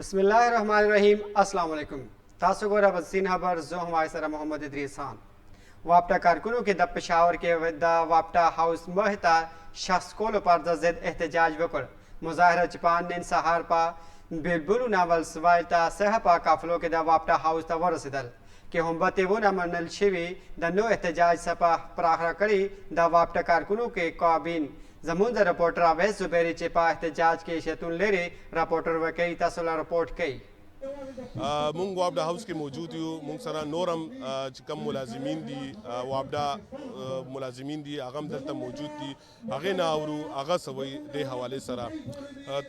बिस्मिल्लाहिर्रहमानिर्रहीम अस्सलाम वालेकुम तासो गोरा बसीन खबर जो हमारे सर मोहम्मद इदरीस खान वापटा कारकुनों के द पेशावर के वापटा हाउस महता शख्स को पर जिद एहतजाज वकर मुजाहरा चपान निन सहार पा बिलबुल नावल सवालता सहपा काफलों के द वापटा हाउस ता वरसिदल के हम बते वो न मनल शिवी द नो एहतजाज सपा प्राखरा करी द वापटा कारकुनों के काबिन जमून द रिपोर्टर अवैस जुबैरी चिपा एहतजाज के शतुन लेरे रिपोर्टर वकई तसला रिपोर्ट कई मुंग वापडा हाउस के मौजूद हूँ मुंग सरा नोरम कम मुलाजिमीन दी वापडा मुलाजिमीन दी आगम दलता मौजूद थी आगे ना आवरू आगा सवई दे हवाले सरा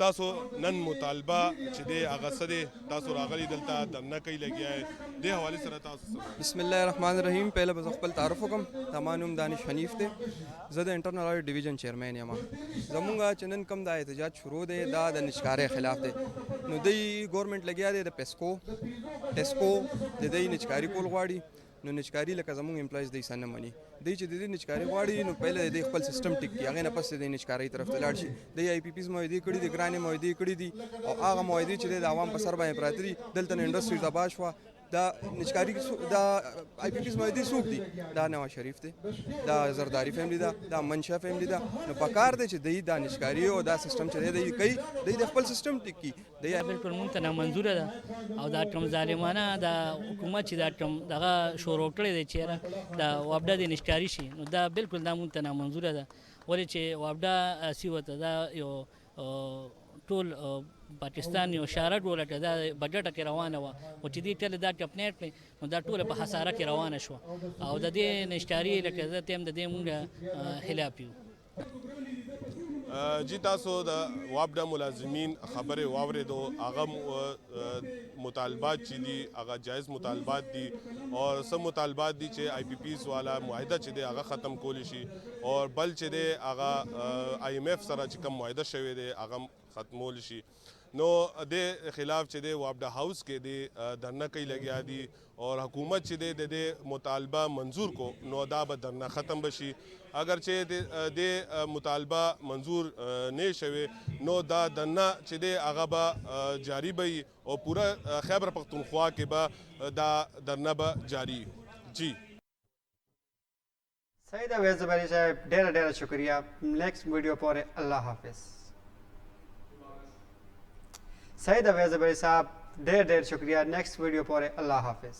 तासो नन मुतालबा चिदे आगा सदे तासो रागली दलता दरना कई लगे है दे हवाले सरा तासो बिस्मिल्लाहिर्रहमानिर्रहीम पहले बस अकबल तारुफ हुकम तमानुम दानिश हनीफ थे ज़द इंटरनल ऑडिट डिवीजन चेयरमैन यमा जमुंगा चनन कम दा एहतजाज शुरू दे दा निष्कारे खिलाफ दे नो दई गवर्नमेंट लगिया दे द पेस्को टेस्को د دې نچکاري کول غواړي نو نچکاري لکه زموږ امپلایز دی سن مني دی چې د دې نچکاري غواړي نو پهله د خپل سیستم ټیک کی هغه نه پس د نچکاري طرف ته لاړ شي د آی پی پیز مویدي کړي د ګرانې مویدي کړي دي او هغه مویدي چې د عوام په سر باندې پراتري دلته انډستری تباہ شو دا نچکاری دا آی پی پیز مویدي سوق دي دا نواز شریف دی دا زرداری فیملی دا منشا فیملی دا نو پکار دی چې د نچکاری او دا سیستم چې دی کوي د خپل سیستم ټیک کی د بالکل مونږ ته نامنظور ده او دا کوم ظالمانه دا حکومت چې دا کوم دغه شروع کړی دی چې دا وابډه د نشکاری شي نو دا بالکل دا مونږ ته نامنظور ده ولې چې وابډه سیوته دا یو ټول پاکستان یو شاره ډولټه دا بجټ کې روانه و او چې دې ټل دا ټپنیټ نو دا ټول په خساره کې روانه شو او د دې نشکاری لکه زه تم د دې مونږ خلاف یو جی تاسو د واپډا ملازمین خبره واورېدو هغه مطالبات چې دي هغه جایز مطالبات دي اور سم مطالبات دي چې آی پی پیز والا معاهده چې دی هغه ختم کولی شي اور بل چې دی هغه آی ایم ایف سره چې کوم معاهده شوی دی هغه ختمول شي نو د خلاف چې دی واپډا هاوس کې دی دھرنا کوي لګیا دي اور حکومت چې دی د مطالبه منظور کو نو دا به دھرنا ختم بشي اگر چې د مطالبه منظور نه شوي نو دا دھرنا چې دی هغه به جاری وي او پورا خیبر پختونخوا کې به دا دھرنا به جاری جی सईद अवैस जुबैरी साहब ढेर ढेर शुक्रिया नेक्स्ट वीडियो पर अल्लाह हाफिज सईद अवैस जुबैरी साहब ढेर ढेर शुक्रिया नेक्स्ट वीडियो पर अल्लाह हाफिज